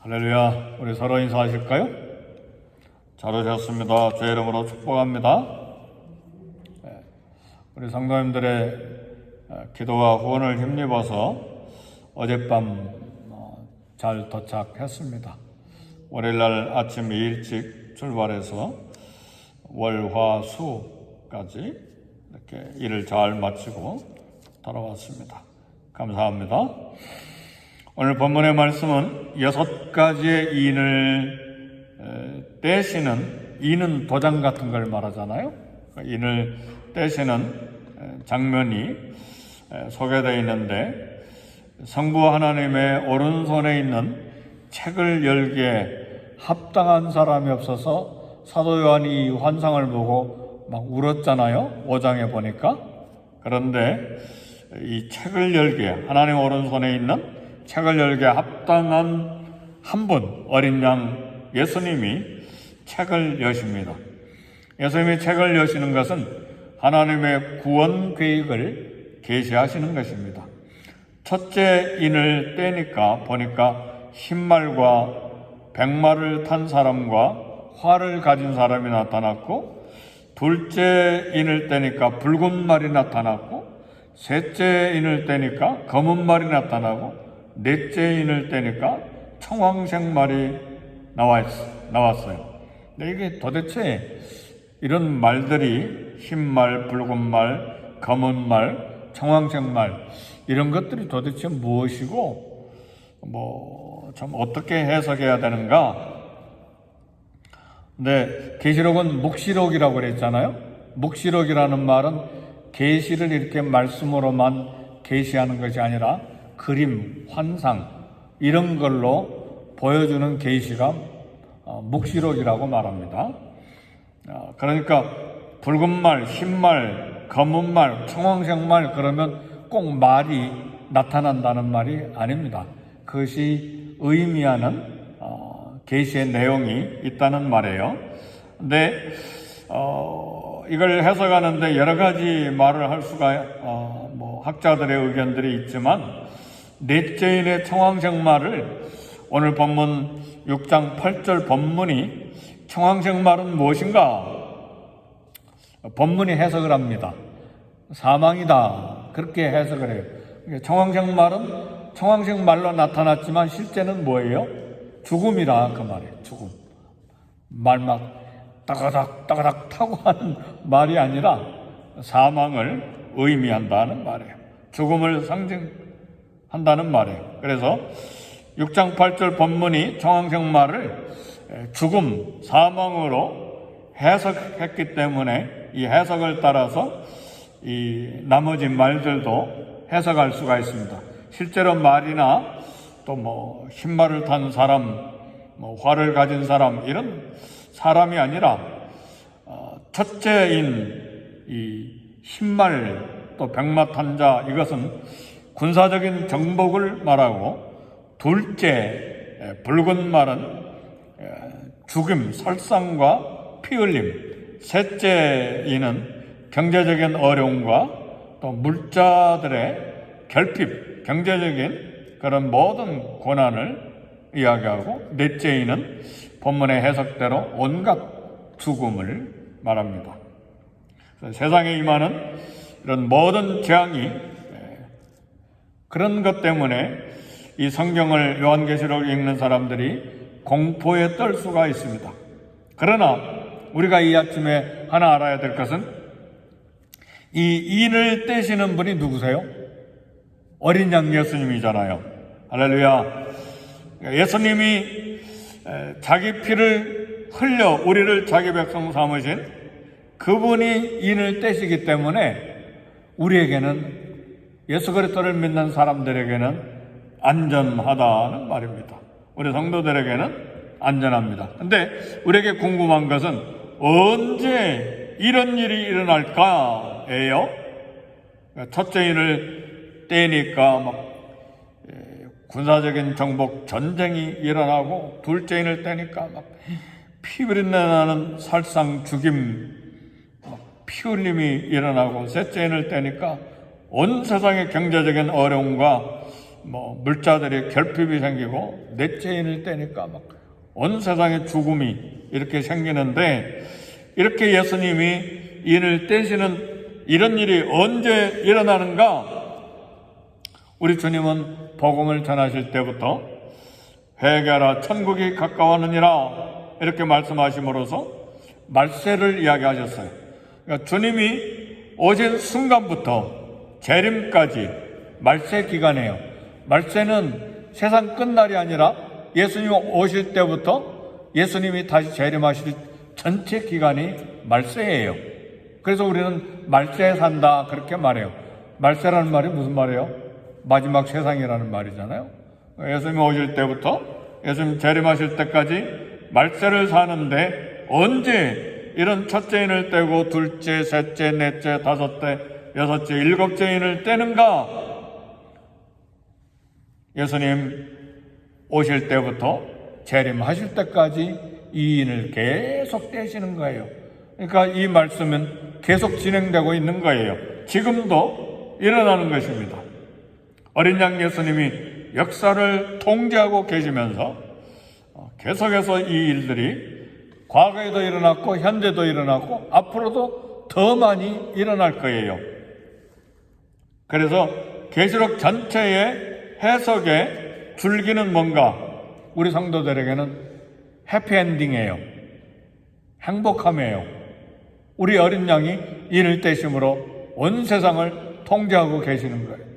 할렐루야. 우리 서로 인사하실까요? 잘 오셨습니다. 주의 이름으로 축복합니다. 우리 성도님들의 기도와 후원을 힘입어서 어젯밤 잘 도착했습니다. 월요일날 아침 일찍 출발해서 월, 화, 수까지 이렇게 일을 잘 마치고 돌아왔습니다. 감사합니다. 오늘 본문의 말씀은 6가지의 인을 떼시는, 인은 도장 같은 걸 말하잖아요. 인을 떼시는 장면이 소개되어 있는데, 성부 하나님의 오른손에 있는 책을 열기에 합당한 사람이 없어서 사도 요한이 이 환상을 보고 막 울었잖아요. 5장에 보니까. 그런데 이 책을 열기에, 하나님 오른손에 있는 책을 열기에 합당한 한 분, 어린 양 예수님이 책을 여십니다. 예수님이 책을 여시는 것은 하나님의 구원 계획을 계시하시는 것입니다. 첫째 인을 떼니까 보니까 흰말과 백말을 탄 사람과 활을 가진 사람이 나타났고, 둘째 인을 떼니까 붉은 말이 나타났고, 셋째 인을 떼니까 검은 말이 나타나고, 넷째 인을 떼니까 청황색 말이 나왔어요. 근데 이게 도대체 이런 말들이 흰말, 붉은 말, 검은 말, 청황색 말, 이런 것들이 도대체 무엇이고 참 어떻게 해석해야 되는가? 근데 계시록은 묵시록이라고 그랬잖아요. 묵시록이라는 말은 계시를 이렇게 말씀으로만 계시하는 것이 아니라 그림, 환상 이런 걸로 보여주는 계시가 묵시록이라고 말합니다. 그러니까 붉은 말, 흰말, 검은 말, 청황색 말 그러면 꼭 말이 나타난다는 말이 아닙니다. 그것이 의미하는 계시의 내용이 있다는 말이에요. 근데 이걸 해석하는데 여러 가지 말을 할 수가 학자들의 의견들이 있지만, 넷째 인의 청황색 말을 오늘 본문 6장 8절 본문이 청황색 말은 무엇인가? 본문이 해석을 합니다. 사망이다. 그렇게 해석을 해요. 청황색 말은 청황색 말로 나타났지만 실제는 뭐예요? 죽음이라 그 말이에요. 죽음. 말 막 따가닥 타고 하는 말이 아니라 사망을 의미한다는 말이에요. 죽음을 상징한다는 말이에요. 그래서 6장 8절 본문이 청황색 말을 죽음, 사망으로 해석했기 때문에 이 해석을 따라서 이 나머지 말들도 해석할 수가 있습니다. 실제로 말이나 또 흰말을 탄 사람, 활을 가진 사람, 이런 사람이 아니라 첫째인 이 흰말 또 백마 탄 자, 이것은 군사적인 정복을 말하고, 둘째 붉은 말은 죽임, 설상과 피 흘림, 셋째 이는 경제적인 어려움과 또 물자들의 결핍, 경제적인 그런 모든 고난을 이야기하고, 넷째 이는 본문의 해석대로 온갖 죽음을 말합니다. 세상에 임하는 이런 모든 재앙이, 그런 것 때문에 이 성경을 요한계시록을 읽는 사람들이 공포에 떨 수가 있습니다. 그러나 우리가 이 아침에 하나 알아야 될 것은, 이 인을 떼시는 분이 누구세요? 어린 양 예수님이잖아요. 할렐루야. 예수님이 자기 피를 흘려 우리를 자기 백성 삼으신 그분이 인을 떼시기 때문에 우리에게는, 예수 그리스도를 믿는 사람들에게는 안전하다는 말입니다. 우리 성도들에게는 안전합니다. 근데 우리에게 궁금한 것은 언제 이런 일이 일어날까예요. 첫째 인을 떼니까 군사적인 정복 전쟁이 일어나고, 둘째 인을 떼니까 피비린내 나는 살상 죽임, 피 흘림이 일어나고, 셋째 인을 떼니까 온 세상의 경제적인 어려움과 물자들이 결핍이 생기고 넷째 인을 떼니까 막 온 세상에 죽음이 이렇게 생기는데, 이렇게 예수님이 인을 떼시는 이런 일이 언제 일어나는가? 우리 주님은 복음을 전하실 때부터 회개하라 천국이 가까웠느니라 이렇게 말씀하심으로써 말세를 이야기하셨어요. 그러니까 주님이 오신 순간부터 재림까지 말세 기간이에요. 말세는 세상 끝날이 아니라 예수님 오실 때부터 예수님이 다시 재림하실 전체 기간이 말세예요. 그래서 우리는 말세에 산다 그렇게 말해요. 말세라는 말이 무슨 말이에요? 마지막 세상이라는 말이잖아요. 예수님 오실 때부터 예수님 재림하실 때까지 말세를 사는데, 언제 이런 첫째 인을 떼고 둘째, 셋째, 넷째, 다섯째, 여섯째, 일곱째 인을 떼는가? 예수님 오실 때부터 재림하실 때까지 이 인을 계속 떼시는 거예요. 그러니까 이 말씀은 계속 진행되고 있는 거예요. 지금도 일어나는 것입니다. 어린 양 예수님이 역사를 통제하고 계시면서 계속해서 이 일들이 과거에도 일어났고 현재도 일어났고 앞으로도 더 많이 일어날 거예요. 그래서 계시록 전체의 해석에 줄기는 뭔가? 우리 성도들에게는 해피엔딩이에요. 행복함이에요. 우리 어린 양이 인을 떼심으로 온 세상을 통제하고 계시는 거예요.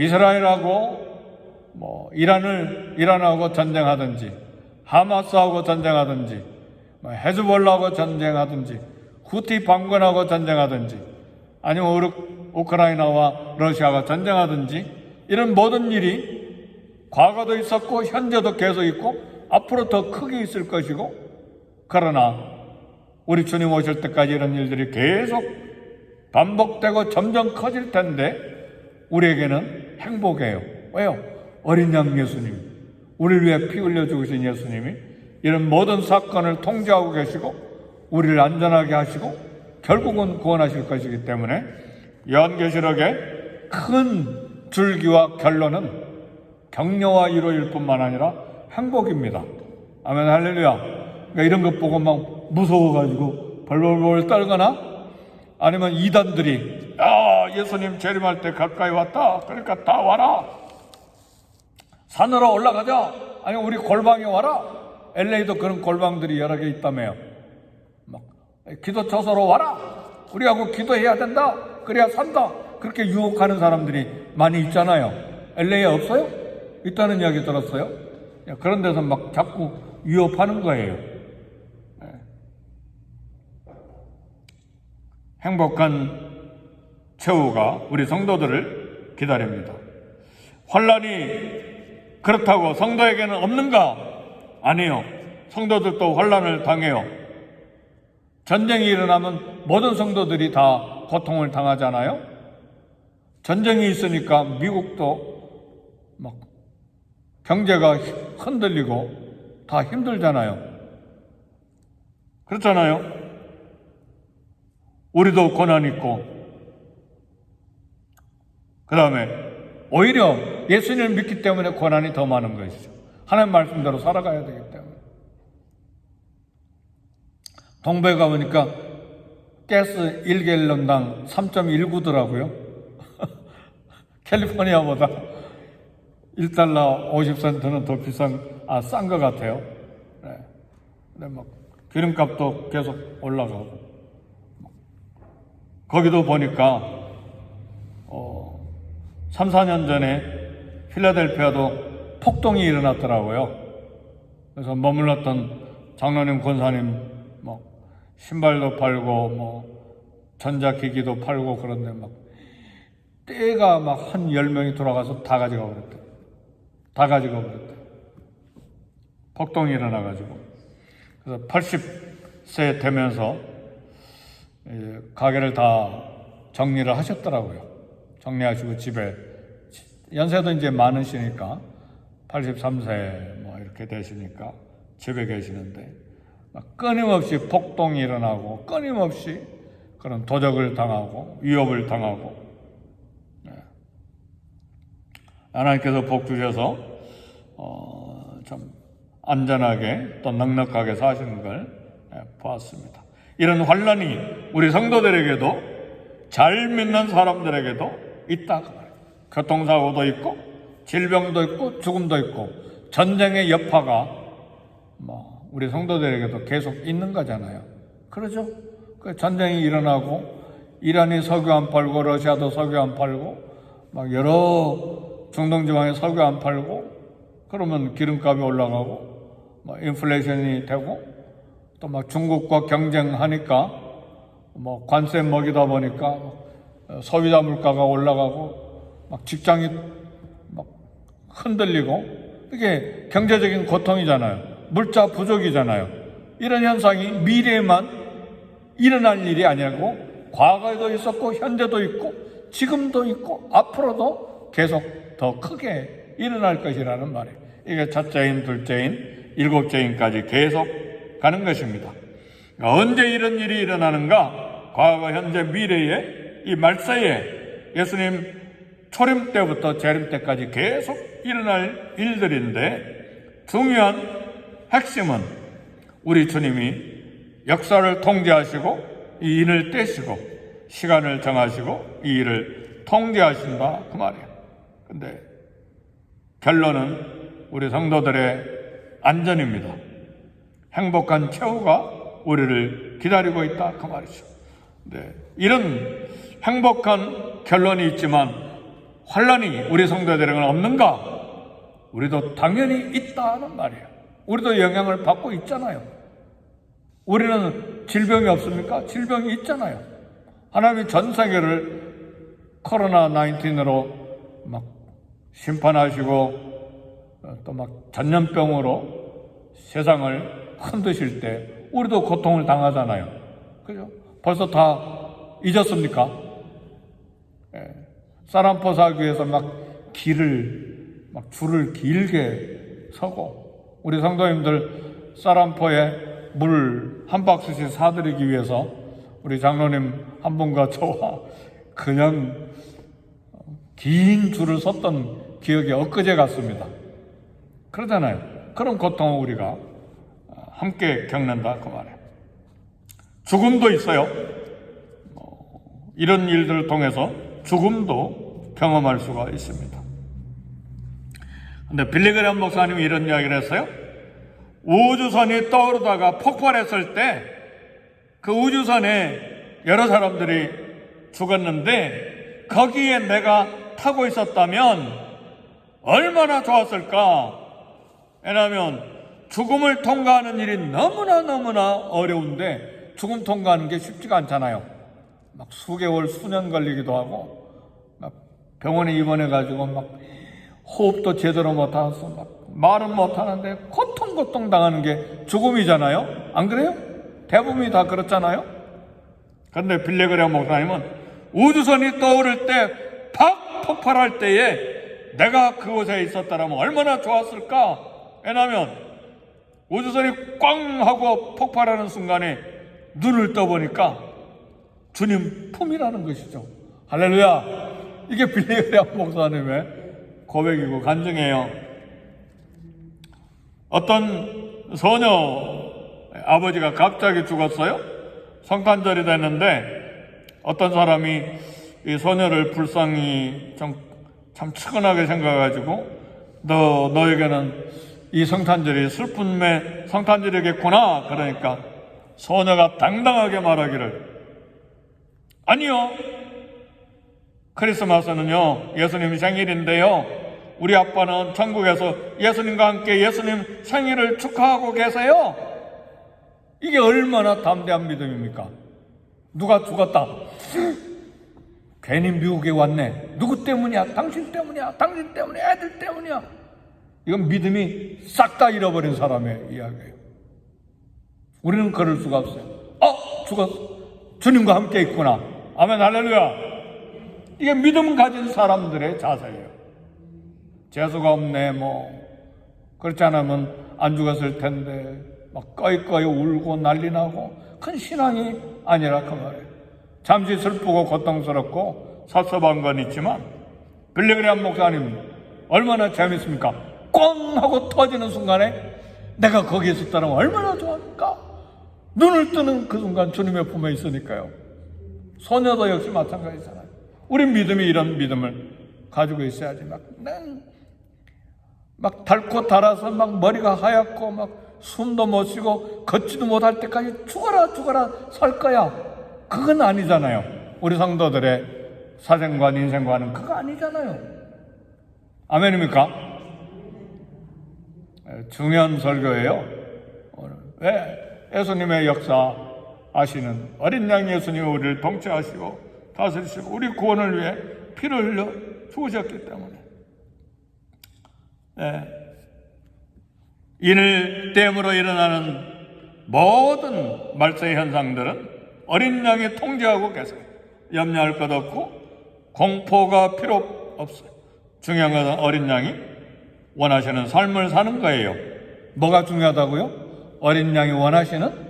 이스라엘하고 이란하고 전쟁하든지, 하마스하고 전쟁하든지, 헤즈볼라하고 전쟁하든지, 후티 반군하고 전쟁하든지, 아니면 우크라이나와 러시아가 전쟁하든지, 이런 모든 일이 과거도 있었고 현재도 계속 있고 앞으로 더 크게 있을 것이고, 그러나 우리 주님 오실 때까지 이런 일들이 계속 반복되고 점점 커질 텐데 우리에게는 행복이에요. 왜요? 어린 양 예수님, 우리를 위해 피 흘려 죽으신 예수님이 이런 모든 사건을 통제하고 계시고 우리를 안전하게 하시고 결국은 구원하실 것이기 때문에 요한계시록의 큰 줄기와 결론은 격려와 위로일 뿐만 아니라 행복입니다. 아멘, 할렐루야. 그러니까 이런 것 보고 막 무서워가지고 벌벌벌 떨거나, 아니면 이단들이 예수님 재림할 때 가까이 왔다, 그러니까 다 와라, 산으로 올라가자, 아니면 우리 골방에 와라. LA도 그런 골방들이 여러 개 있다며요. 막 기도 처소로 와라, 우리하고 기도해야 된다, 그래야 산다, 그렇게 유혹하는 사람들이 많이 있잖아요. LA에 없어요? 있다는 이야기 들었어요? 그런 데서 막 자꾸 위협하는 거예요. 행복한 최후가 우리 성도들을 기다립니다. 환란이 그렇다고 성도에게는 없는가? 아니요. 성도들도 환란을 당해요. 전쟁이 일어나면 모든 성도들이 다 고통을 당하잖아요. 전쟁이 있으니까 미국도 막 경제가 흔들리고 다 힘들잖아요. 그렇잖아요. 우리도 고난 있고, 그 다음에 오히려 예수님을 믿기 때문에 고난이 더 많은 것이죠. 하나님 말씀대로 살아가야 되기 때문에. 동부에 가보니까 가스 1갤런당 3.19더라고요. 캘리포니아보다 1달러 50센트는 더 싼 것 같아요. 네. 근데 막 기름값도 계속 올라가고. 거기도 보니까 3, 4년 전에 필라델피아도 폭동이 일어났더라고요. 그래서 머물렀던 장로님, 권사님 신발도 팔고 전자기기도 팔고, 그런데 때가 한 10명이 돌아가서 다 가져가 버렸대. 폭동이 일어나가지고. 그래서 80세 되면서 가게를 다 정리를 하셨더라고요. 정리하시고 집에, 연세도 이제 많으시니까 83세 이렇게 되시니까 집에 계시는데 끊임없이 폭동이 일어나고 끊임없이 그런 도적을 당하고 위협을 당하고, 하나님께서 복 주셔서 좀 안전하게 또 넉넉하게 사시는 걸 보았습니다. 이런 환란이 우리 성도들에게도, 잘 믿는 사람들에게도 있다. 교통사고도 있고 질병도 있고 죽음도 있고 전쟁의 여파가 우리 성도들에게도 계속 있는 거잖아요. 그러죠? 그 전쟁이 일어나고 이란이 석유 안 팔고 러시아도 석유 안 팔고 막 여러 중동 지방에 석유 안 팔고 그러면 기름값이 올라가고 인플레이션이 되고 또 막 중국과 경쟁하니까 관세 먹이다 보니까 소비자 물가가 올라가고 막 직장이 막 흔들리고, 이게 경제적인 고통이잖아요. 물자 부족이잖아요. 이런 현상이 미래에만 일어날 일이 아니고 과거에도 있었고 현재도 있고 지금도 있고 앞으로도 계속 더 크게 일어날 것이라는 말이에요. 이게 첫째인, 둘째인, 일곱째인까지 계속 가는 것입니다. 언제 이런 일이 일어나는가? 과거, 현재, 미래에, 이 말세에 예수님 초림 때부터 재림 때까지 계속 일어날 일들인데, 중요한 핵심은 우리 주님이 역사를 통제하시고 이 일을 떼시고 시간을 정하시고 이 일을 통제하신다, 그 말이에요. 근데 결론은 우리 성도들의 안전입니다. 행복한 최후가 우리를 기다리고 있다, 그 말이죠. 네, 이런 행복한 결론이 있지만 환란이 우리 성도들에게는 없는가? 우리도 당연히 있다는 말이에요. 우리도 영향을 받고 있잖아요. 우리는 질병이 없습니까? 질병이 있잖아요. 하나님이 전 세계를 코로나 19으로 막 심판하시고 또 막 전염병으로 세상을 흔드실 때 우리도 고통을 당하잖아요. 그죠? 벌써 다 잊었습니까? 쌀한포 사기 위해서 줄을 길게 서고, 우리 성도님들 쌀한포에 물 한 박스씩 사드리기 위해서 우리 장로님 한 분과 저와 그냥 긴 줄을 섰던 기억이 엊그제 같습니다. 그러잖아요. 그런 고통을 우리가 함께 겪는다, 그 말이에요. 죽음도 있어요. 이런 일들을 통해서 죽음도 경험할 수가 있습니다. 근데 빌리그레엄 목사님이 이런 이야기를 했어요. 우주선이 떠오르다가 폭발했을 때 그 우주선에 여러 사람들이 죽었는데 거기에 내가 타고 있었다면 얼마나 좋았을까? 왜냐하면 죽음을 통과하는 일이 너무나 어려운데 죽음 통과하는 게 쉽지가 않잖아요. 막 수개월, 수년 걸리기도 하고, 막 병원에 입원해가지고 막 호흡도 제대로 못하고 막 말은 못하는데 고통 당하는 게 죽음이잖아요. 안 그래요? 대부분이 다 그렇잖아요. 그런데 빌리그레엄 목사님은 우주선이 떠오를 때 팍 폭발할 때에 내가 그곳에 있었다면 얼마나 좋았을까? 왜냐하면 우주선이 꽝 하고 폭발하는 순간에 눈을 떠보니까 주님 품이라는 것이죠. 할렐루야. 이게 빌리그레엄 목사님의 고백이고 간증이에요. 어떤 소녀 아버지가 갑자기 죽었어요. 성탄절이 됐는데 어떤 사람이 이 소녀를 불쌍히 참 측은하게 생각해가지고 너에게는 이 성탄절이 슬픔의 성탄절이겠구나. 그러니까 소녀가 당당하게 말하기를, 아니요, 크리스마스는요 예수님 생일인데요, 우리 아빠는 천국에서 예수님과 함께 예수님 생일을 축하하고 계세요. 이게 얼마나 담대한 믿음입니까? 누가 죽었다, 괜히 미국에 왔네, 누구 때문이야? 당신 때문이야, 당신 때문에, 애들 때문이야. 이건 믿음이 싹 다 잃어버린 사람의 이야기예요. 우리는 그럴 수가 없어요. 죽었어, 주님과 함께 있구나, 아멘, 할렐루야. 이게 믿음 가진 사람들의 자세예요. 재수가 없네, 그렇지 않으면 안 죽었을 텐데 막 꺼이꺼이 울고 난리 나고, 큰 신앙이 아니라 그 말이에요. 잠시 슬프고 고통스럽고 섭섭한 건 있지만 빌리그레엄 목사님 얼마나 재밌습니까? 꽝 하고 터지는 순간에 내가 거기에 있었다면 얼마나 좋아할까? 눈을 뜨는 그 순간 주님의 품에 있으니까요. 소녀도 역시 마찬가지잖아요. 우리 믿음이 이런 믿음을 가지고 있어야지. 막 닳고 닳아서 막 머리가 하얗고 막 숨도 못 쉬고 걷지도 못할 때까지 죽어라 살 거야. 그건 아니잖아요. 우리 성도들의 사생관 인생관은 그거 아니잖아요. 아멘입니까? 중요한 설교예요. 왜 예수님의 역사 아시는 어린 양 예수님이 우리를 통치하시고 다스리시고 우리 구원을 위해 피를 흘려 죽으셨기 때문에 이를 땜으로 일어나는 모든 말세의 현상들은 어린 양이 통제하고 계세요. 염려할 것 없고 공포가 필요 없어요. 중요한 것은 어린 양이 원하시는 삶을 사는 거예요. 뭐가 중요하다고요? 어린 양이 원하시는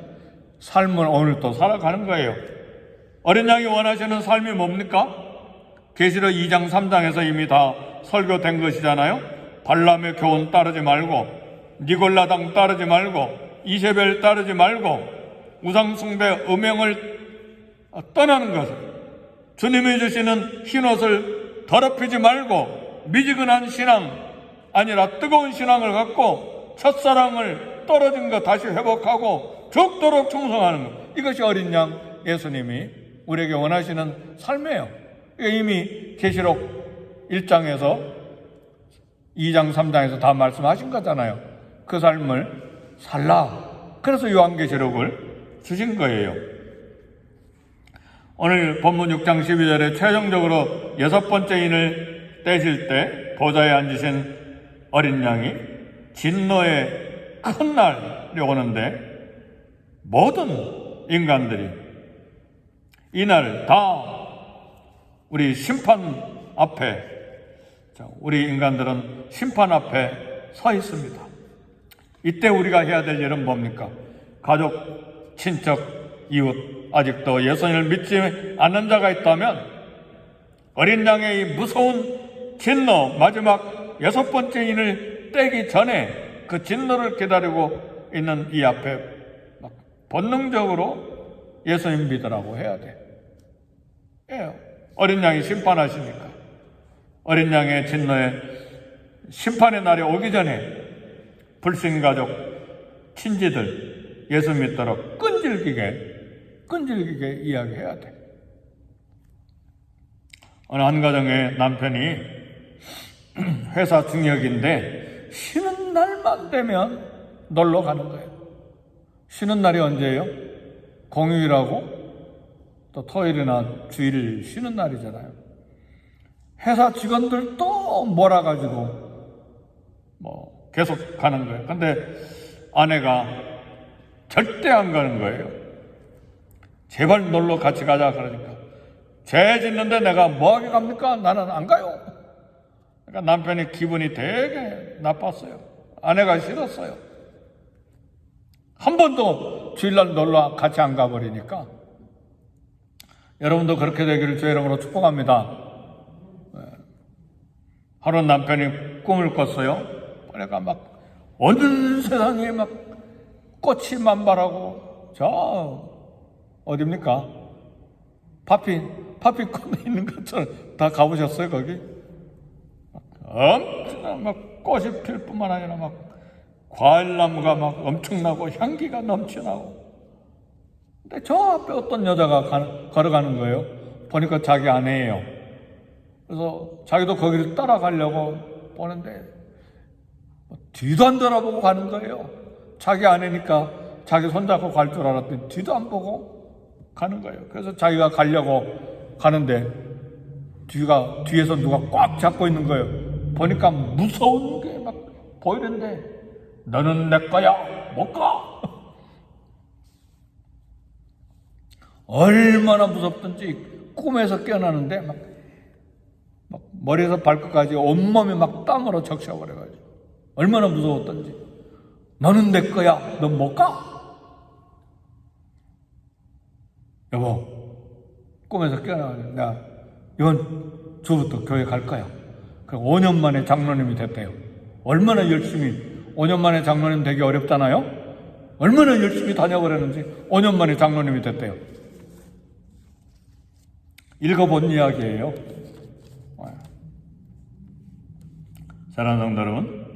삶을 오늘도 살아가는 거예요. 어린 양이 원하시는 삶이 뭡니까? 계시록 2장 3장에서 이미 다 설교된 것이잖아요. 발람의 교훈 따르지 말고 니골라당 따르지 말고 이세벨 따르지 말고 우상숭배 음행을 떠나는 것을, 주님이 주시는 흰옷을 더럽히지 말고 미지근한 신앙 아니라 뜨거운 신앙을 갖고 첫사랑을 떨어진 것 다시 회복하고 죽도록 충성하는 것, 이것이 어린 양 예수님이 우리에게 원하시는 삶이에요. 이미 계시록 1장에서 2장 3장에서 다 말씀하신 거잖아요. 그 삶을 살라. 그래서 요한계시록을 주신 거예요. 오늘 본문 6장 12절에 최종적으로 6번째 인을 떼실 때 보좌에 앉으신 어린 양이 진노의 큰 날이 오는데 모든 인간들이 이날 다 우리 심판 앞에, 우리 인간들은 심판 앞에 서 있습니다. 이때 우리가 해야 될 일은 뭡니까? 가족, 친척, 이웃, 아직도 예수님을 믿지 않는 자가 있다면 어린 양의 이 무서운 진노, 마지막 6번째 인을 떼기 전에 그 진노를 기다리고 있는 이 앞에 막 본능적으로 예수님 믿으라고 해야 돼. 어린 양이 심판하시니까. 어린 양의 진노에 심판의 날이 오기 전에 불신가족, 친지들 예수 믿도록 끈질기게 이야기해야 돼. 어느 한 가정의 남편이 회사 중역인데 쉬는 날만 되면 놀러 가는 거예요. 쉬는 날이 언제예요? 공휴일하고 또 토요일이나 주일 쉬는 날이잖아요. 회사 직원들도 몰아가지고 계속 가는 거예요. 근데 아내가 절대 안 가는 거예요. 제발 놀러 같이 가자 그러니까. 죄 짓는데 내가 뭐하게 갑니까? 나는 안 가요. 그러니까 남편이 기분이 되게 나빴어요. 아내가 싫었어요. 한 번도 주일날 놀러 같이 안 가버리니까. 여러분도 그렇게 되기를 주의 이름으로 축복합니다. 하루 남편이 꿈을 꿨어요. 그러니까 막 온 세상에 막 꽃이 만발하고 저 어딥니까? 파피콘에 있는 것처럼 다 가보셨어요 거기? 엄청난 막 꽃이 필 뿐만 아니라 막 과일나무가 막 엄청나고 향기가 넘쳐나고. 근데 저 앞에 어떤 여자가 걸어가는 거예요. 보니까 자기 아내예요. 그래서 자기도 거기를 따라가려고 보는데 뒤도 안 돌아보고 가는 거예요. 자기 아내니까 자기 손잡고 갈 줄 알았더니 뒤도 안 보고 가는 거예요. 그래서 자기가 가려고 가는데 뒤에서 누가 꽉 잡고 있는 거예요. 보니까 무서운 게 막 보이는데 너는 내 거야 못 가. 얼마나 무섭든지 꿈에서 깨어나는데 막 머리에서 발끝까지 온몸이 막 땀으로 적셔버려가지고 얼마나 무서웠던지. 너는 내 거야 넌 못 가. 여보 꿈에서 깨어나가지고 내가 이번 주부터 교회 갈 거야. 그 5년 만에 장로님이 됐대요. 얼마나 열심히, 5년 만에 장로님 되기 어렵잖아요. 얼마나 열심히 다녀버렸는지 5년 만에 장로님이 됐대요. 읽어본 이야기예요. 사랑하는 성도 여러분,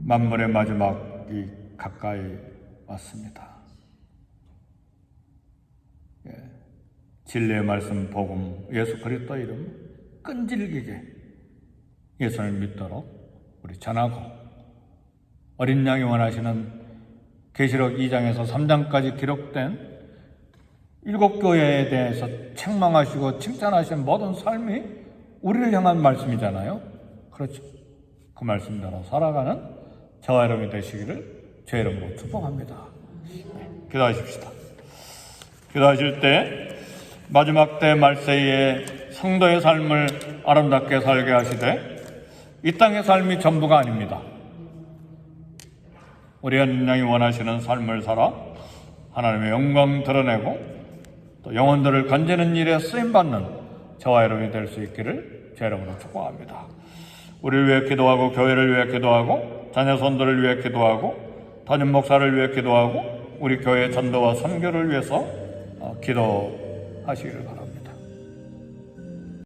만물의 마지막이 가까이 왔습니다. 진리의 말씀, 복음, 예수 그리스도 이름 끈질기게 예수를 믿도록 우리 전하고, 어린 양이 원하시는 계시록 2장에서 3장까지 기록된 7교회에 대해서 책망하시고 칭찬하신 모든 삶이 우리를 향한 말씀이잖아요. 그렇죠. 그 말씀대로 살아가는 저와 여러분이 되시기를 주의 이름으로 축복합니다. 기도하십시다. 기도하실 때 마지막 때 말세에 성도의 삶을 아름답게 살게 하시되 이 땅의 삶이 전부가 아닙니다. 우리 하나님이 원하시는 삶을 살아 하나님의 영광 드러내고 또 영혼들을 건지는 일에 쓰임받는 저와 여러분이 될 수 있기를 제 이름으로 축복합니다. 우리를 위해 기도하고 교회를 위해 기도하고 자녀 손들을 위해 기도하고 담임 목사를 위해 기도하고 우리 교회의 전도와 선교를 위해서 기도하시기를 바랍니다.